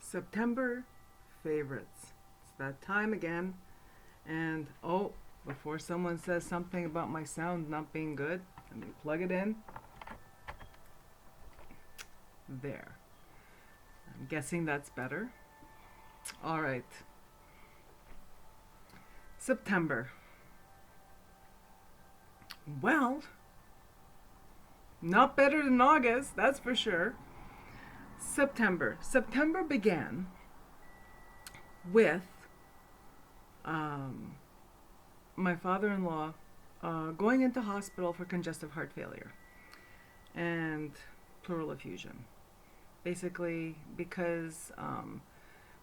September favorites. It's that time again. And before someone says something about my sound not being good, let me plug it in. There. I'm guessing that's better. All right. September. Well, not better than August, that's for sure. September. September began with my father-in-law going into hospital for congestive heart failure and pleural effusion. Basically, because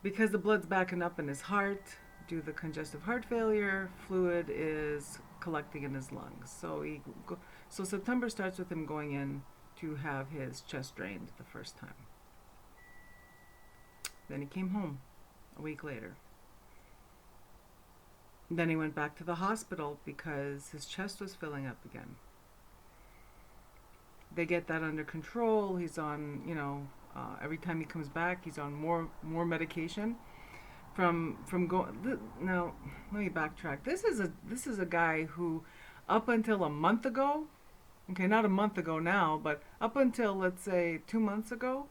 the blood's backing up in his heart due to the congestive heart failure, fluid is collecting in his lungs. So September starts with him going in to have his chest drained the first time. Then he came home a week later. Then he went back to the hospital because his chest was filling up again. They get that under control. He's on, every time he comes back, he's on more medication. Now, let me backtrack. This is a guy who, up until a month ago, okay, not a month ago now, but up until let's say 2 months ago,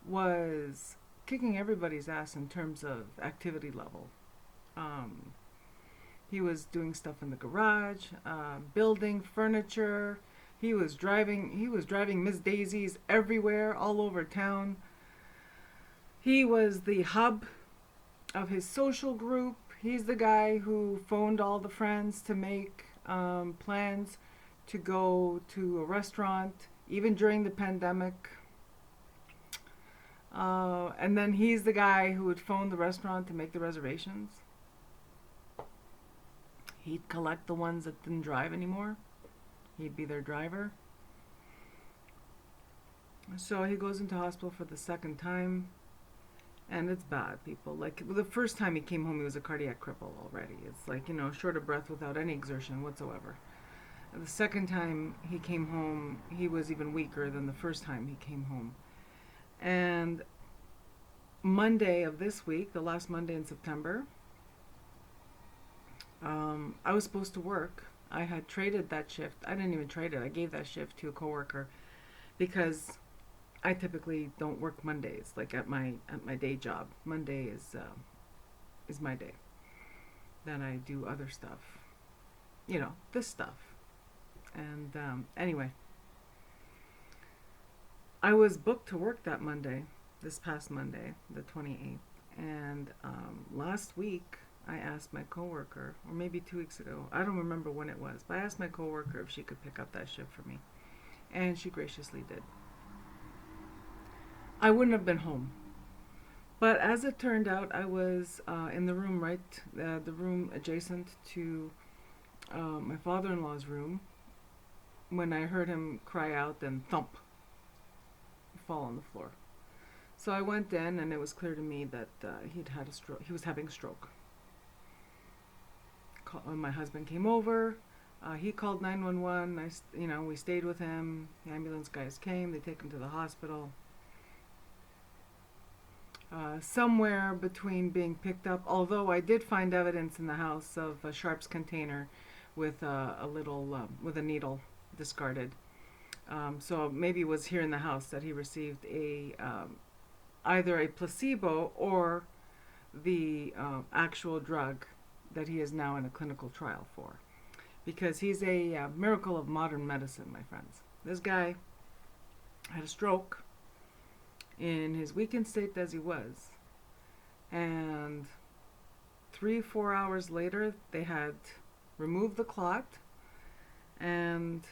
was kicking everybody's ass in terms of activity level. He was doing stuff in the garage, building furniture. He was driving Miss Daisies everywhere, all over town. He was the hub of his social group. He's the guy who phoned all the friends to make plans to go to a restaurant, even during the pandemic. And then he's the guy who would phone the restaurant to make the reservations. He'd collect the ones that didn't drive anymore. He'd be their driver. So he goes into hospital for the second time. And it's bad, people. Like, the first time he came home, he was a cardiac cripple already. It's like, short of breath without any exertion whatsoever. And the second time he came home, he was even weaker than the first time he came home. And Monday of this week, the last Monday in September, I was supposed to work. I had traded that shift. I didn't even trade it. I gave that shift to a coworker because I typically don't work Mondays, like at my day job. Monday is my day. Then I do other stuff, this stuff. And anyway, I was booked to work that Monday, this past Monday, the 28th. And last week, I asked my coworker, or maybe 2 weeks ago, I don't remember when it was, but I asked my coworker if she could pick up that shift for me. And she graciously did. I wouldn't have been home. But as it turned out, I was in the room the room adjacent to my father-in-law's room when I heard him cry out and thump, fall on the floor. So I went in, and it was clear to me that he'd had a stroke. He was having a stroke. My husband came over. He called 911. We stayed with him. The ambulance guys came. They take him to the hospital. Somewhere between being picked up, although I did find evidence in the house of a sharps container with with a needle discarded. So maybe it was here in the house that he received either a placebo or the actual drug that he is now in a clinical trial for. Because he's a miracle of modern medicine, my friends. This guy had a stroke in his weakened state as he was. And 3-4 hours later, they had removed the clot, and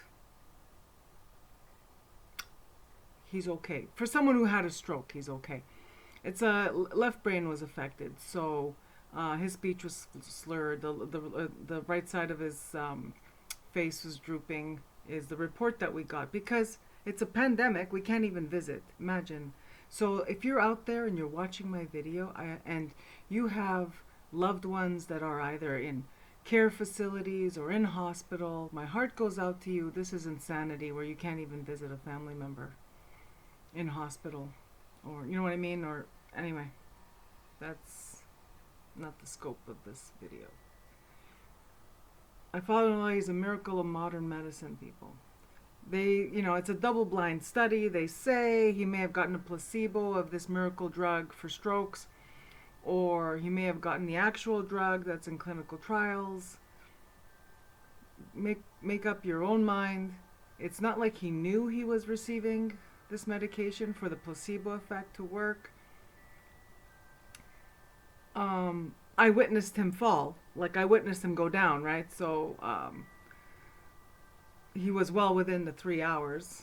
he's okay. For someone who had a stroke, he's okay. It's left brain was affected, so his speech was slurred. The right side of his face was drooping. Is the report that we got, because it's a pandemic. We can't even visit. Imagine. So if you're out there and you're watching my video and you have loved ones that are either in care facilities or in hospital, my heart goes out to you. This is insanity where you can't even visit a family member in hospital. or you know what I mean? Or anyway, that's not the scope of this video. My father-in-law is a miracle of modern medicine, people. It's a double-blind study. They say he may have gotten a placebo of this miracle drug for strokes, or he may have gotten the actual drug that's in clinical trials. Make up your own mind. It's not like he knew he was receiving this medication for the placebo effect to work. I witnessed him fall. Like, I witnessed him go down, right? So he was well within the 3 hours,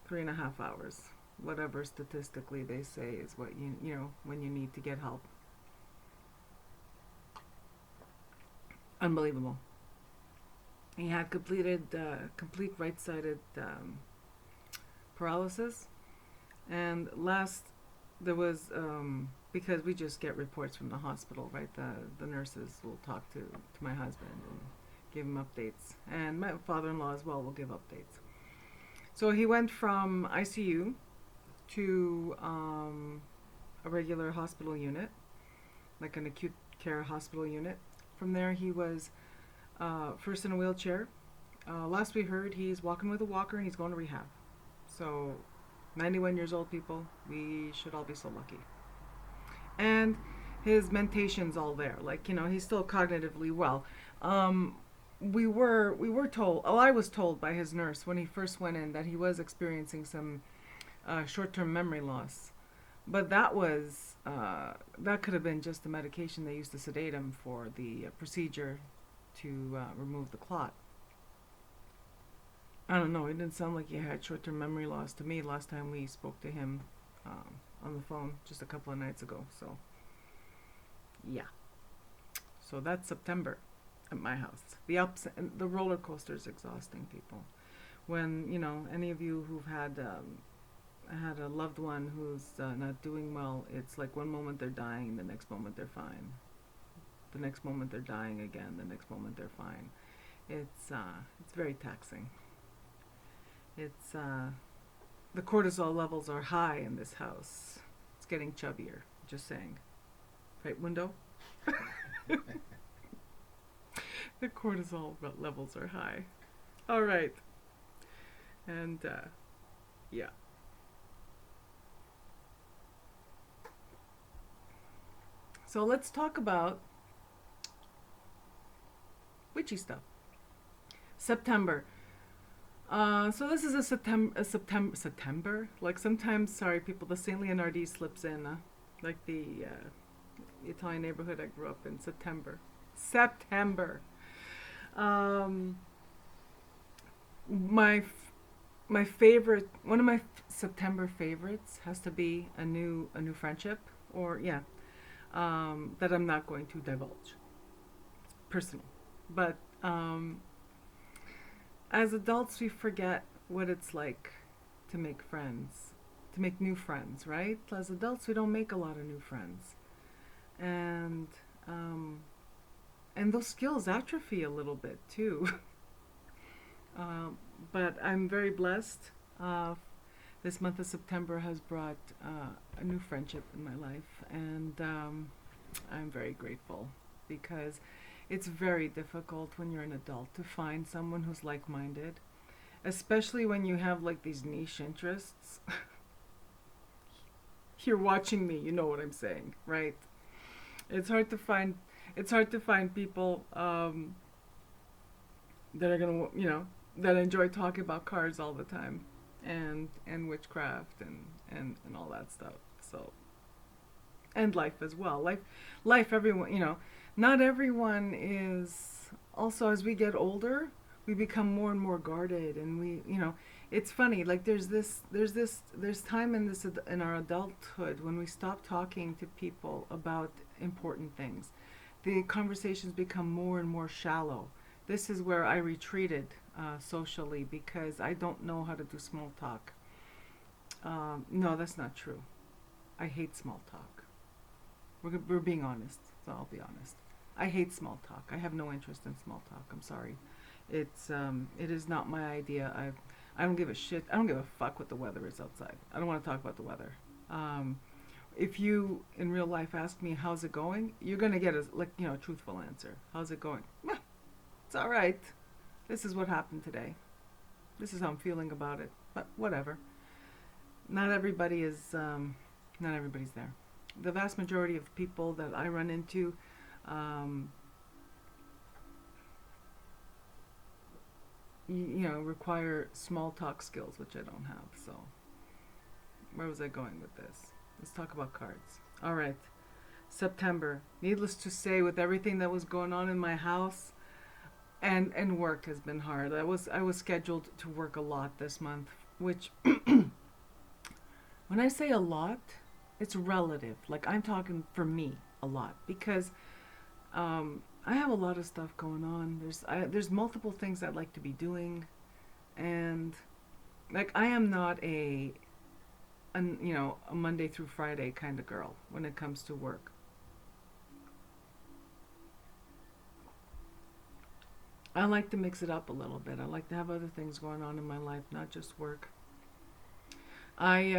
3.5 hours, whatever statistically they say is what when you need to get help. Unbelievable. He had complete right-sided paralysis, and there was because we just get reports from the hospital, right? The nurses will talk to my husband and give him updates, and my father-in-law as well will give updates. So he went from ICU to a regular hospital unit, like an acute care hospital unit. From there, he was first in a wheelchair. Last we heard, he's walking with a walker and he's going to rehab. So, 91 years old, people, we should all be so lucky. And his mentation's all there. Like, he's still cognitively well. We were told, I was told by his nurse when he first went in that he was experiencing some short-term memory loss. But that could have been just the medication they used to sedate him for the procedure to remove the clot. I don't know, it didn't sound like he had short-term memory loss to me last time we spoke to him on the phone just a couple of nights ago. So, yeah. So that's September at my house. The ups and the roller coaster is exhausting, people. When, any of you who've had a loved one who's not doing well, it's like one moment they're dying, the next moment they're fine. The next moment they're dying again, the next moment they're fine. It's very taxing. It's the cortisol levels are high in this house. It's getting chubbier, just saying. Right, window? The cortisol levels are high. All right. And yeah. So let's talk about witchy stuff. September. So this is a September. Like sometimes, sorry people, the Saint Leonardese slips in, like the Italian neighborhood I grew up in. September. My favorite, one of my September favorites has to be a new friendship, or that I'm not going to divulge. It's personal, but as adults, we forget what it's like to make friends, to make new friends, right? As adults, we don't make a lot of new friends. And those skills atrophy a little bit, too. But I'm very blessed. This month of September has brought a new friendship in my life. And I'm very grateful because it's very difficult when you're an adult to find someone who's like-minded, especially when you have like these niche interests. You're watching me, you know what I'm saying, right? It's hard to find people that are gonna, that enjoy talking about cars all the time and witchcraft and all that stuff. So, and life as well. Life, everyone, not everyone is. Also, as we get older, we become more and more guarded, and it's funny. Like there's time in our adulthood when we stop talking to people about important things. The conversations become more and more shallow. This is where I retreated socially because I don't know how to do small talk. No, that's not true. I hate small talk. We're being honest, so I'll be honest. I hate small talk. I have no interest in small talk. I'm sorry. It is not my idea. I don't give a shit. I don't give a fuck what the weather is outside. I don't want to talk about the weather. Um, if you in real life ask me how's it going, you're gonna get a truthful answer. How's it going? Well, it's all right. This is what happened today. This is how I'm feeling about it. But whatever. Not everybody is. Not everybody's there. The vast majority of people that I run into, um, require small talk skills, which I don't have. So, where was I going with this? Let's talk about cards. All right, September. Needless to say, with everything that was going on in my house, and work has been hard. I was scheduled to work a lot this month, which when I say a lot, it's relative. Like I'm talking for me a lot because I have a lot of stuff going on. There's multiple things I'd like to be doing, and like I am not a Monday through Friday kind of girl when it comes to work. I like to mix it up a little bit. I like to have other things going on in my life, not just work. I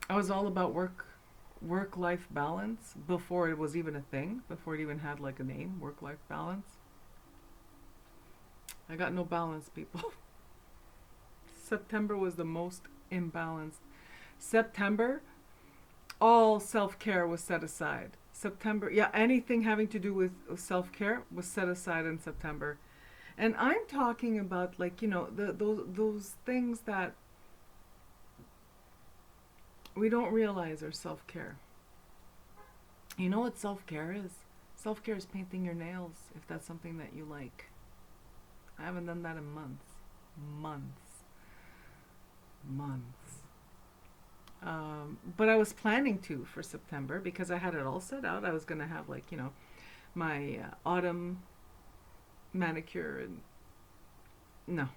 I was all about work life balance before it was even a thing, before it even had like a name, work life balance. I got no balance, people. September was the most imbalanced. September, all self-care was set aside. September, yeah, anything having to do with self-care was set aside in September. And I'm talking about like, those things that we don't realize are self-care. You know what self-care is? Self-care is painting your nails if that's something that you like. I haven't done that in months. Months. Months. But I was planning to for September because I had it all set out. I was going to have like, my autumn manicure and no.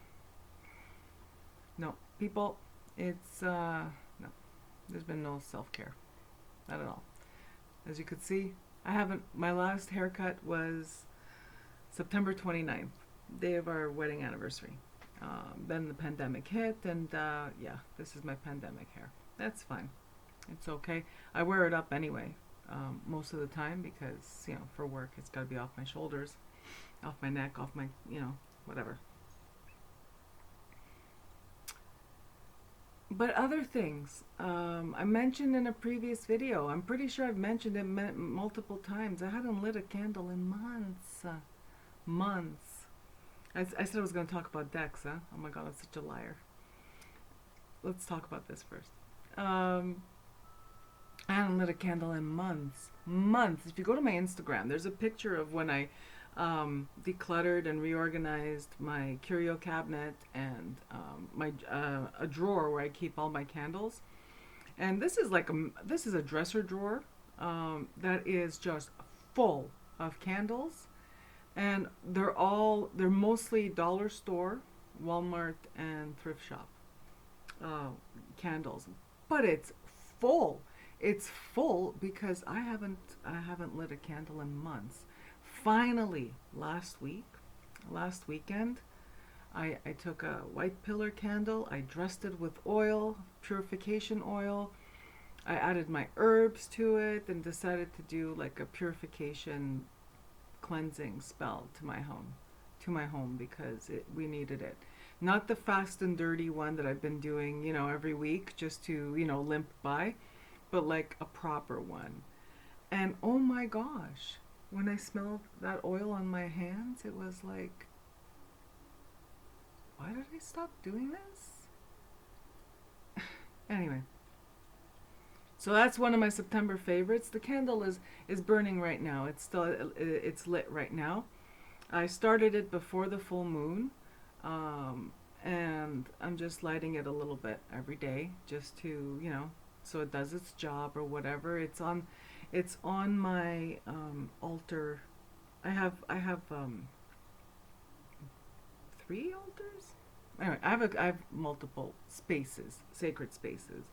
No. People, it's, no. There's been no self-care. Not at all. As you could see, my last haircut was September 29th, day of our wedding anniversary. Then the pandemic hit, and yeah, this is my pandemic hair. That's fine. It's okay. I wear it up anyway, most of the time because, for work, it's got to be off my shoulders, off my neck, off my, whatever. But other things, I mentioned in a previous video, I'm pretty sure I've mentioned it multiple times. I hadn't lit a candle in months. Months. I said I was going to talk about decks, huh? Oh my god, I'm such a liar. Let's talk about this first. I hadn't lit a candle in months. Months. If you go to my Instagram, there's a picture of when I decluttered and reorganized my curio cabinet and my a drawer where I keep all my candles. And this is a dresser drawer that is just full of candles, and they're mostly dollar store, Walmart, and thrift shop candles. But it's full. It's full because I haven't lit a candle in months. Finally, last weekend, I took a white pillar candle, I dressed it with oil, purification oil. I added my herbs to it and decided to do like a purification cleansing spell to my home because we needed it. Not the fast and dirty one that I've been doing, every week just to, limp by, but like a proper one. And oh my gosh, when I smelled that oil on my hands, it was like, why did I stop doing this? Anyway, so that's one of my September favorites. The candle is burning right now. It's lit right now. I started it before the full moon, and I'm just lighting it a little bit every day, just to so it does its job or whatever. It's on my altar. I have 3 altars. Anyway, I have multiple spaces, sacred spaces.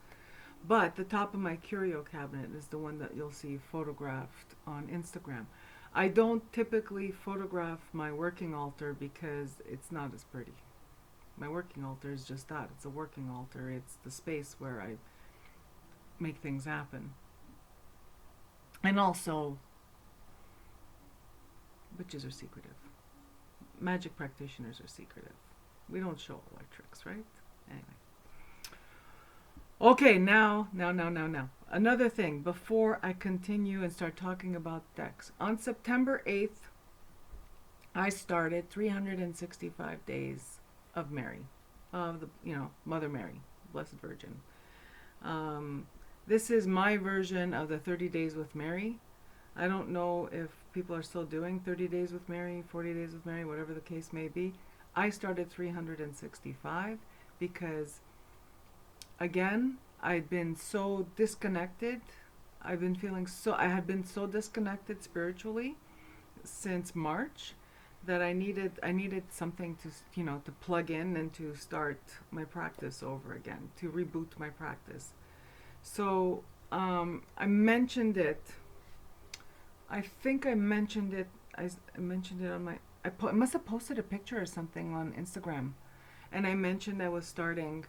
But the top of my curio cabinet is the one that you'll see photographed on Instagram. I don't typically photograph my working altar because it's not as pretty. My working altar is just that. It's a working altar. It's the space where make things happen. And also, witches are secretive. Magic practitioners are secretive. We don't show all our tricks, right? Anyway. Okay, now. Another thing, before I continue and start talking about decks. On September 8th, I started 365 days of Mary, of the, Mother Mary, Blessed Virgin. This is my version of the 30 Days with Mary. I don't know if people are still doing 30 Days with Mary, 40 Days with Mary, whatever the case may be. I started 365 because, again, I'd been so disconnected. I had been so disconnected spiritually since March that I needed something to plug in and to start my practice over again, to reboot my practice. So I mentioned it. I think I mentioned it. I mentioned it on my. I must have posted a picture or something on Instagram, and I mentioned I was starting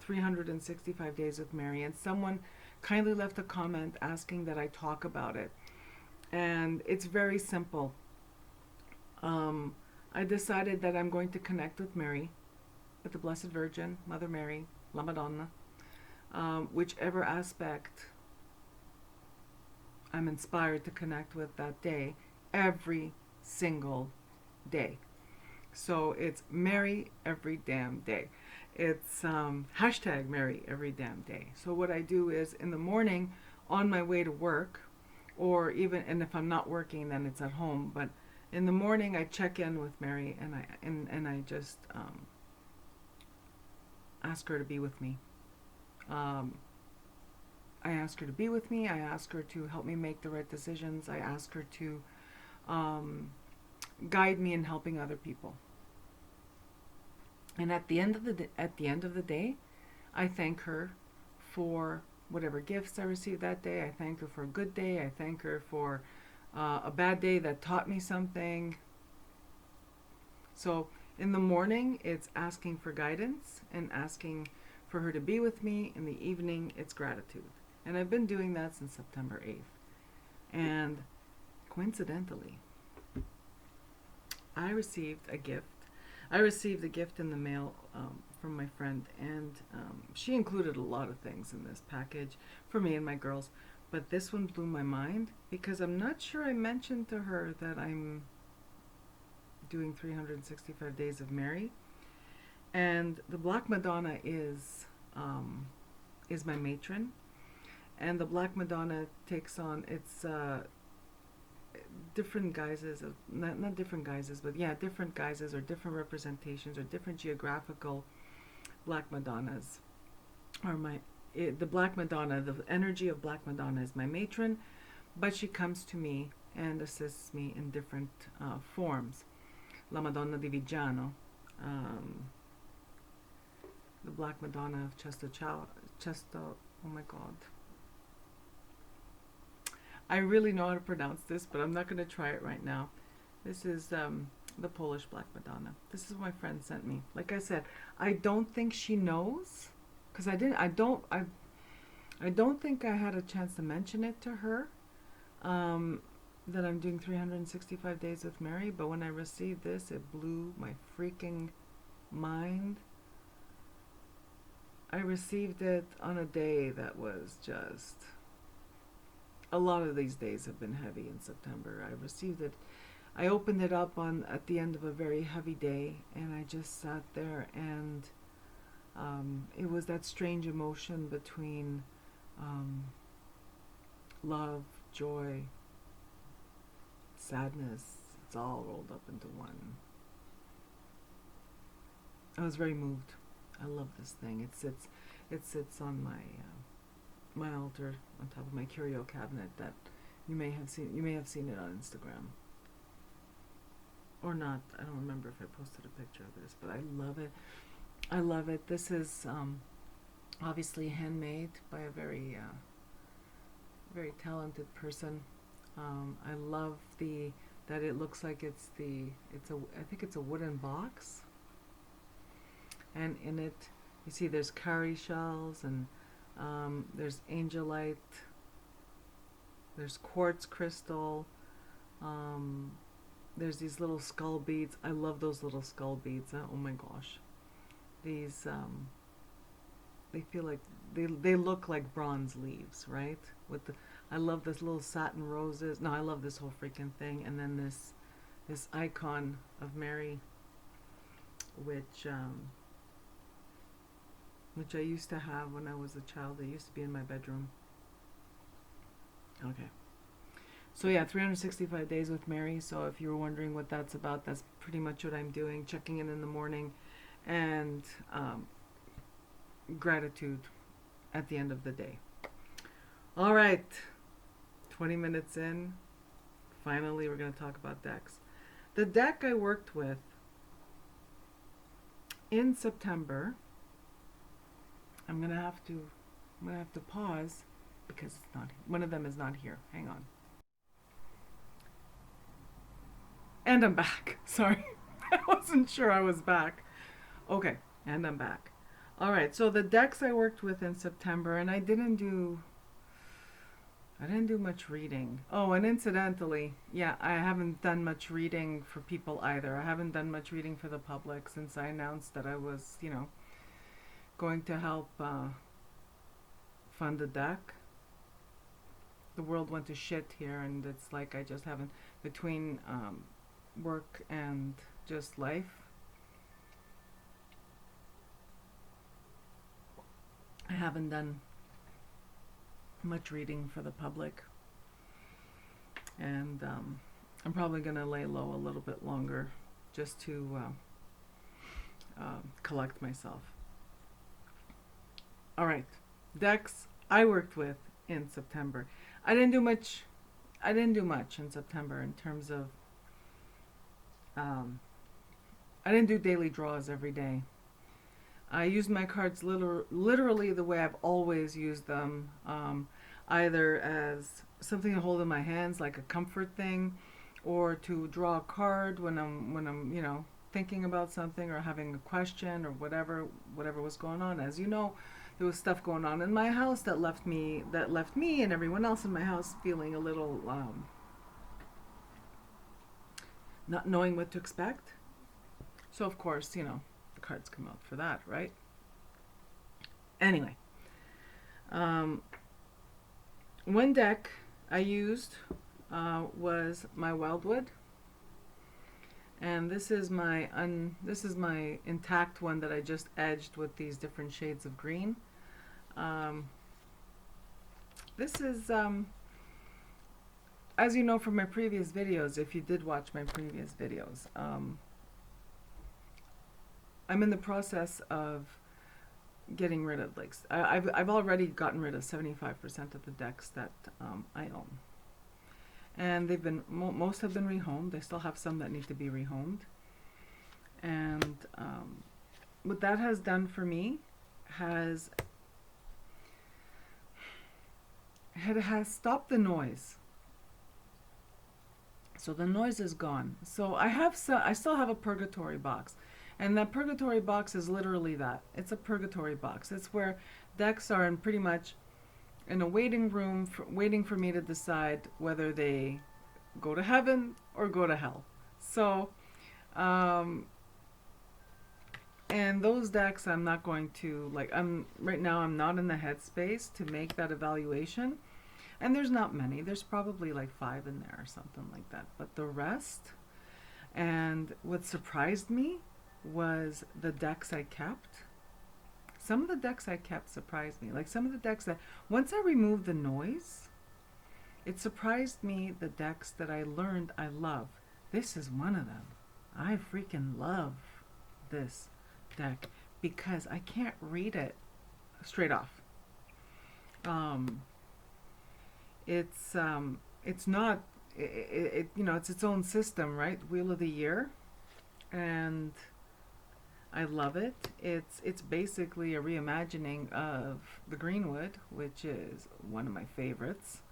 365 Days with Mary, and someone kindly left a comment asking that I talk about it. And it's very simple. I decided that I'm going to connect with Mary, with the Blessed Virgin, Mother Mary, La Madonna, whichever aspect I'm inspired to connect with that day, every single day. So it's Mary every damn day. It's hashtag Mary every damn day. So what I do is in the morning on my way to work, or even, and if I'm not working, then it's at home, but in the morning I check in with Mary, and I just ask her to be with me. I ask her to be with me. I ask her to help me make the right decisions. I ask her to guide me in helping other people. And at the end of the day, I thank her for whatever gifts I received that day. I thank her for a good day. I thank her for a bad day that taught me something. So in the morning, it's asking for guidance and asking for her to be with me. In the evening, it's gratitude. And I've been doing that since September 8th. And coincidentally, I received a gift. I received a gift in the mail from my friend, and she included a lot of things in this package for me and my girls. But this one blew my mind because I'm not sure I mentioned to her that I'm doing 365 Days of Mary. And the Black Madonna is my matron. And the Black Madonna takes on its different guises of, not different guises, but yeah, different guises or different representations or different geographical Black Madonnas are the Black Madonna, the energy of Black Madonna is my matron, but she comes to me and assists me in different forms. La Madonna di Viggiano, the Black Madonna of Cesto, oh my God. I really know how to pronounce this, but I'm not going to try it right now. This is the Polish Black Madonna. This is what my friend sent me. Like I said, I don't think she knows, because I don't think I had a chance to mention it to her, that I'm doing 365 Days with Mary. But when I received this, it blew my freaking mind. I received it on a day that was just... A lot of these days have been heavy in September. I received it. I opened it up at the end of a very heavy day, and I just sat there, and it was that strange emotion between love, joy, sadness. It's all rolled up into one. I was very moved. I love this thing. It sits on my altar on top of my curio cabinet that you may have seen it on Instagram or not. I don't remember if I posted a picture of this, but I love it. This is obviously handmade by a very very talented person. I love that it looks like I think it's a wooden box, and in it you see there's cowrie shells and There's angelite. There's quartz crystal. Um, there's these little skull beads. I love those little skull beads. Oh my gosh. These, they feel like, they look like bronze leaves, right? With the, I love this little satin roses. No, I love this whole freaking thing. And then this icon of Mary, which I used to have when I was a child. It used to be in my bedroom. Okay. So yeah, 365 days with Mary. So if you were wondering what that's about, that's pretty much what I'm doing. Checking in the morning, and gratitude at the end of the day. All right, 20 minutes in. Finally, we're going to talk about decks. The deck I worked with in September. I'm gonna have to pause because it's not, one of them is not here. Hang on. And I'm back. Sorry. I wasn't sure I was back. Okay, and I'm back. All right, so the decks I worked with in September, and I didn't do much reading. Oh, and incidentally, yeah, I haven't done much reading for people either. I haven't done much reading for the public since I announced that I was, going to help fund the deck. The world went to shit here, and it's like I just haven't, between work and just life, I haven't done much reading for the public. And I'm probably going to lay low a little bit longer just to collect myself. All right, decks I worked with in September. I didn't do much in September in terms of I didn't do daily draws every day. I used my cards literally the way I've always used them, either as something to hold in my hands, like a comfort thing, or to draw a card when I'm thinking about something or having a question or whatever was going on. As you know, there was stuff going on in my house that left me and everyone else in my house feeling a little not knowing what to expect. So of course, the cards come out for that, right? Anyway, one deck I used was my Wildwood, and this is my intact one that I just edged with these different shades of green. This is as you know from my previous videos, if you did watch my previous videos, I'm in the process of getting rid of, like, I've already gotten rid of 75% of the decks that I own, and they've been most have been rehomed. I still have some that need to be rehomed, and what that has done for me it has stopped the noise. So the noise is gone. So I still have a purgatory box. And that purgatory box is literally that. It's a purgatory box. It's where decks are in pretty much in a waiting room, waiting for me to decide whether they go to heaven or go to hell. So, and those decks I'm not going to, right now I'm not in the headspace to make that evaluation. And there's not many. There's probably like 5 in there or something like that. But the rest, and what surprised me was the decks I kept. Some of the decks I kept surprised me. Like some of the decks that, once I removed the noise, it surprised me, the decks that I learned I love. This is one of them. I freaking love this deck because I can't read it straight off. It's not, it's its own system, right? Wheel of the Year. And I love it. It's basically a reimagining of the Greenwood, which is one of my favorites.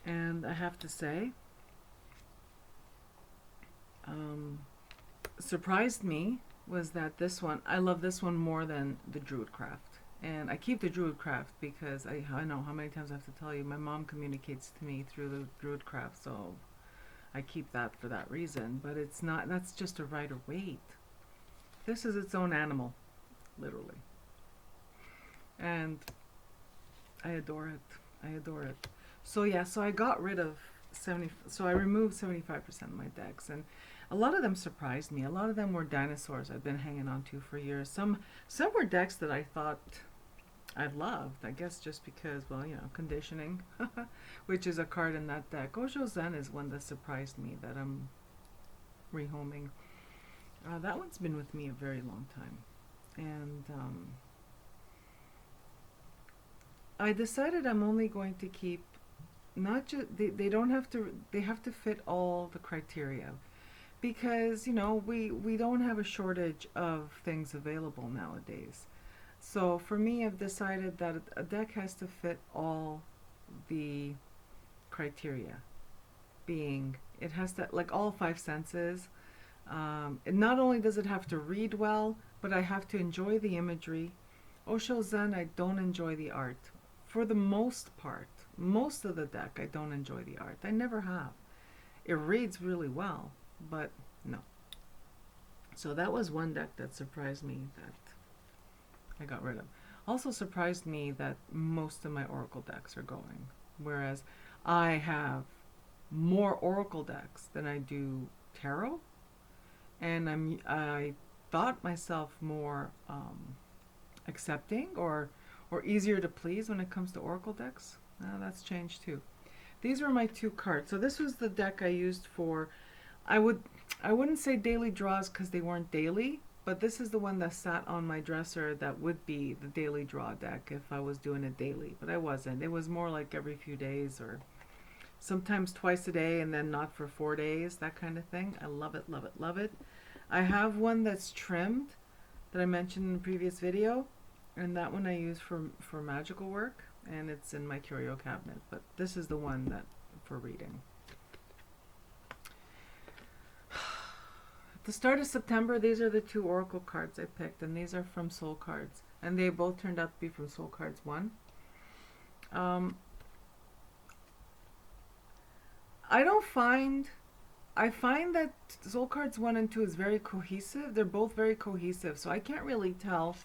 And I have to say, surprised me was that this one, I love this one more than the Druidcraft. And I keep the Druidcraft because I know how many times I have to tell you, my mom communicates to me through the Druidcraft, so I keep that for that reason. But it's not, that's just a Rider-Waite. This is its own animal, literally. And I adore it. I adore it. So yeah, so I got rid of so I removed 75% of my decks, and a lot of them surprised me. A lot of them were dinosaurs I'd been hanging on to for years. Some were decks that I thought I loved, I guess just because, well, you know, conditioning, which is a card in that deck. Osho Zen is one that surprised me that I'm rehoming. That one's been with me a very long time. And I decided I'm only going to keep, not just, they don't have to, they have to fit all the criteria. Because, you know, we don't have a shortage of things available nowadays. So for me, I've decided that a deck has to fit all the criteria. Being, it has to, like all five senses. And not only does it have to read well, but I have to enjoy the imagery. Osho Zen, I don't enjoy the art. For the most part, most of the deck, I don't enjoy the art. I never have. It reads really well, but no. So that was one deck that surprised me that I got rid of. Also surprised me that most of my Oracle decks are going, whereas I have more Oracle decks than I do Tarot, and I thought myself more accepting or easier to please when it comes to Oracle decks. Now that's changed too. These were my two cards. So this was the deck I used for, I wouldn't say daily draws because they weren't daily, but this is the one that sat on my dresser that would be the daily draw deck if I was doing it daily, but I wasn't. It was more like every few days or sometimes twice a day and then not for 4 days, that kind of thing. I love it, love it, love it. I have one that's trimmed that I mentioned in the previous video, and that one I use for magical work, and it's in my curio cabinet, but this is the one that for reading. At the start of September, these are the two Oracle cards I picked, and these are from Soul Cards, and they both turned out to be from Soul Cards 1. I find that Soul Cards 1 and 2 is very cohesive. They're both very cohesive, so I can't really tell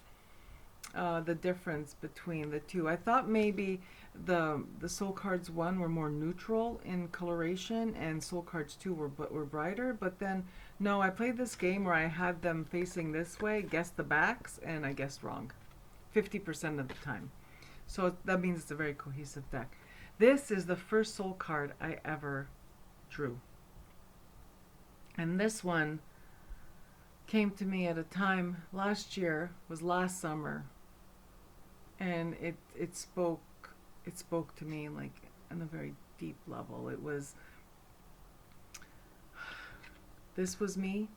the difference between the two. I thought maybe the Soul Cards 1 were more neutral in coloration and Soul Cards 2 were brighter, but then no, I played this game where I had them facing this way, guessed the backs, and I guessed wrong 50% of the time. So that means it's a very cohesive deck. This is the first Soul card I ever drew. And this one came to me at a time last year, was last summer, and it spoke to me like on a very deep level. It was, this was me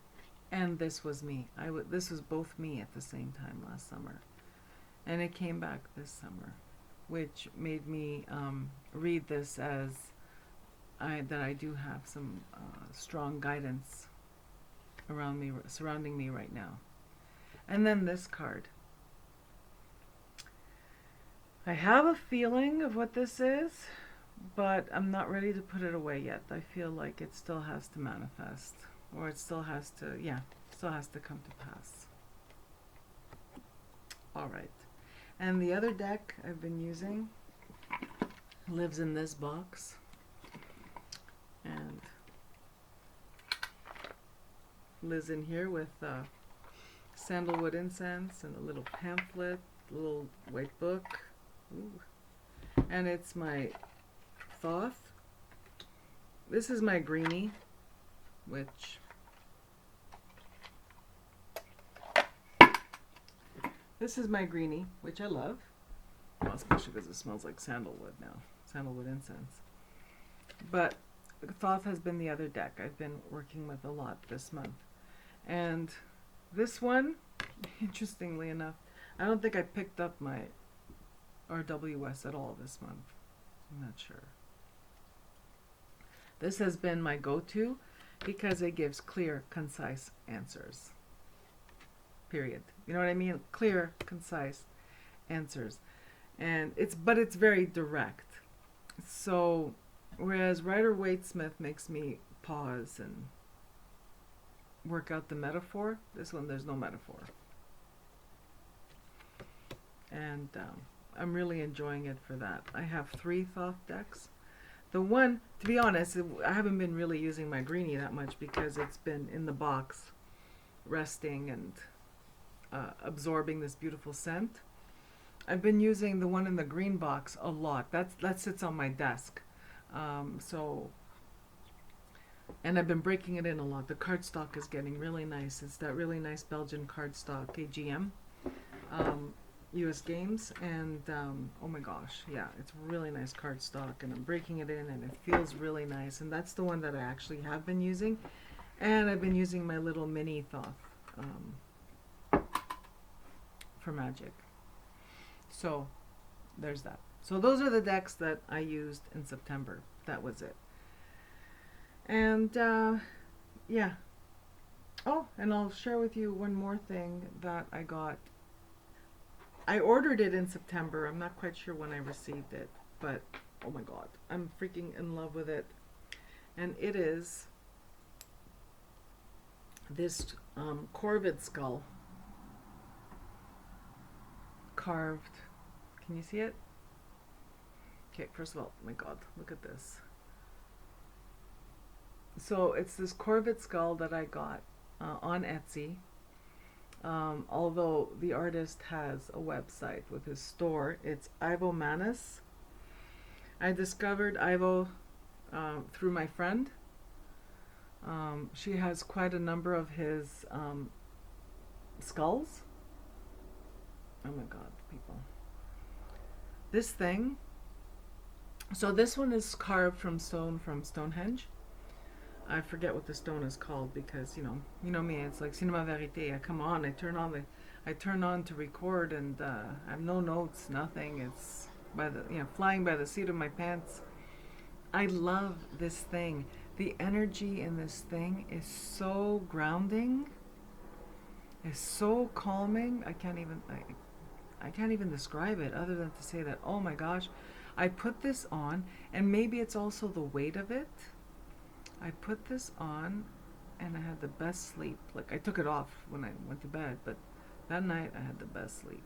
and this was me. This was both me at the same time last summer, and it came back this summer, which made me read this as that I do have some strong guidance around me, surrounding me right now. And then this card. I have a feeling of what this is, but I'm not ready to put it away yet. I feel like it still has to manifest, or it still has to, still has to come to pass. All right. And the other deck I've been using lives in this box. And lives in here with sandalwood incense and a little pamphlet, a little white book. Ooh. And it's my Thoth. This is my greenie, which I love. Well, especially because it smells like sandalwood now, sandalwood incense. But Thoth has been the other deck I've been working with a lot this month. And this one, interestingly enough, I don't think I picked up my RWS at all this month. I'm not sure. This has been my go-to because it gives clear, concise answers. Period. You know what I mean? Clear, concise. answers, and it's very direct. So whereas Rider-Waite-Smith makes me pause and work out the metaphor, this one there's no metaphor, and I'm really enjoying it for that. I have 3 Thoth decks. The one, to be honest, I haven't been really using my greenie that much because it's been in the box, resting and absorbing this beautiful scent. I've been using the one in the green box a lot. That sits on my desk. So, and I've been breaking it in a lot. The cardstock is getting really nice. It's that really nice Belgian cardstock, AGM. US Games, and oh my gosh, yeah, it's really nice cardstock, and I'm breaking it in and it feels really nice, and that's the one that I actually have been using. And I've been using my little mini Thoth for magic. So there's that. So those are the decks that I used in September. That was it. And yeah. Oh, and I'll share with you one more thing that I got. I ordered it in September. I'm not quite sure when I received it, but oh my god, I'm freaking in love with it. And it is this corvid skull carved. Can you see it? Okay, first of all, oh my god, look at this. So it's this corvid skull that I got on Etsy. Although the artist has a website with his store, it's Ivo Manis. I discovered Ivo through my friend. She has quite a number of his skulls. Oh my god, people. This thing, so this one is carved from stone from Stonehenge. I forget what the stone is called because you know me. It's like cinema verite. I come on. I turn on to record, and I have no notes, nothing. It's by the flying by the seat of my pants. I love this thing. The energy in this thing is so grounding. It's so calming. I can't even describe it other than to say that, oh my gosh, I put this on, and maybe it's also the weight of it. I put this on and I had the best sleep. Like, I took it off when I went to bed, but that night I had the best sleep.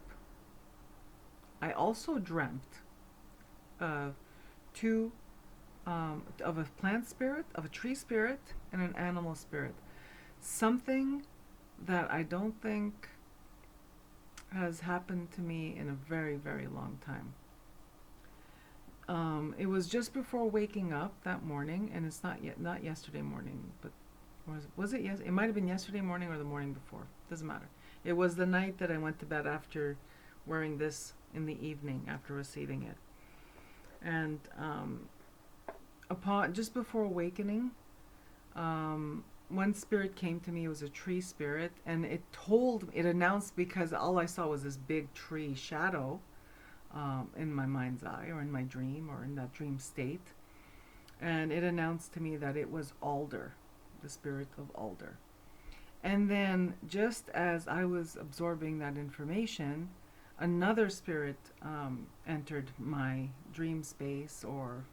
I also dreamt of of a plant spirit, of a tree spirit, and an animal spirit. Something that I don't think has happened to me in a very, very long time. It was just before waking up that morning, and it's not yesterday morning, but was it yes? It might have been yesterday morning or the morning before. Doesn't matter. It was the night that I went to bed after wearing this in the evening after receiving it, and upon just before awakening, one spirit came to me. It was a tree spirit, and it announced, because all I saw was this big tree shadow. In my mind's eye, or in my dream, or in that dream state, and it announced to me that it was Alder, the spirit of Alder. And then, just as I was absorbing that information, another spirit entered my dream space, or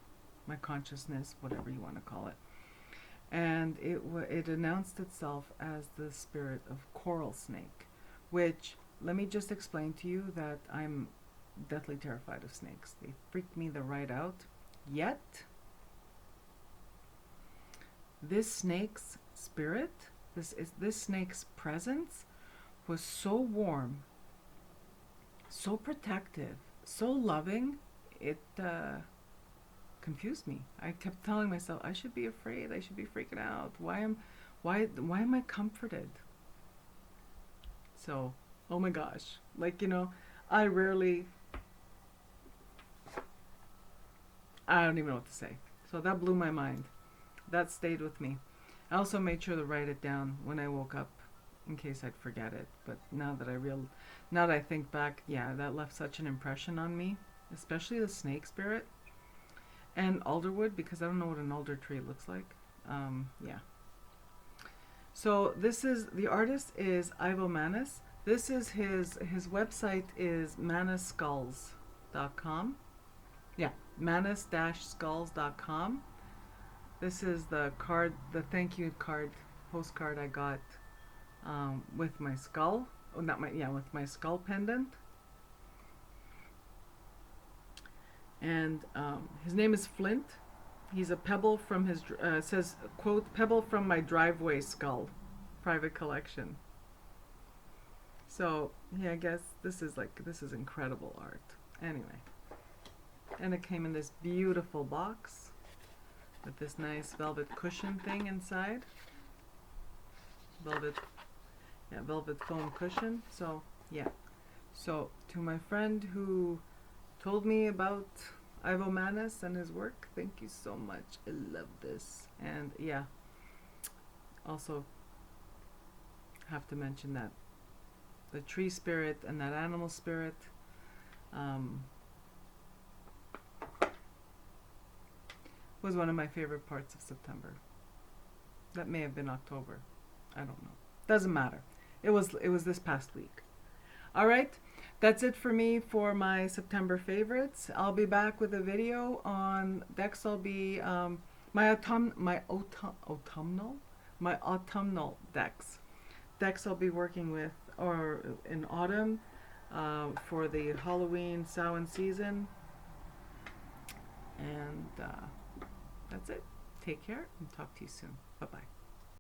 my consciousness, whatever you want to call it, and it announced itself as the spirit of Coral Snake, which, let me just explain to you that I'm deathly terrified of snakes. They freak me the right out. Yet, this snake's spirit, this snake's presence was so warm, so protective, so loving, it confused me. I kept telling myself, I should be afraid, I should be freaking out. Why am I comforted? So, oh my gosh. I don't even know what to say. So that blew my mind. That stayed with me. I also made sure to write it down when I woke up, in case I'd forget it. But now that I think back, yeah, that left such an impression on me, especially the snake spirit and alderwood, because I don't know what an alder tree looks like. Yeah. So the artist is Ivo Manis. This is his website is manaskulls.com. Yeah, manus-skulls.com. This is the card, the thank you card, postcard I got with my skull. Oh, not my, yeah, with my skull pendant. And his name is Flint. He's a pebble from his, says, quote, pebble from my driveway skull, private collection. So, yeah, I guess this is incredible art. Anyway. And it came in this beautiful box with this nice velvet cushion thing inside. Velvet foam cushion. So, yeah. So, to my friend who told me about Ivo Manas and his work, thank you so much. I love this. And yeah, also have to mention that the tree spirit and that animal spirit was one of my favorite parts of September. That may have been October. I don't know. Doesn't matter. It was this past week. All right. That's it for me for my September favorites. I'll be back with a video on decks. I'll be my autumnal decks. Decks I'll be working with or in autumn for the Halloween Samhain season. And that's it. Take care and talk to you soon. Bye-bye.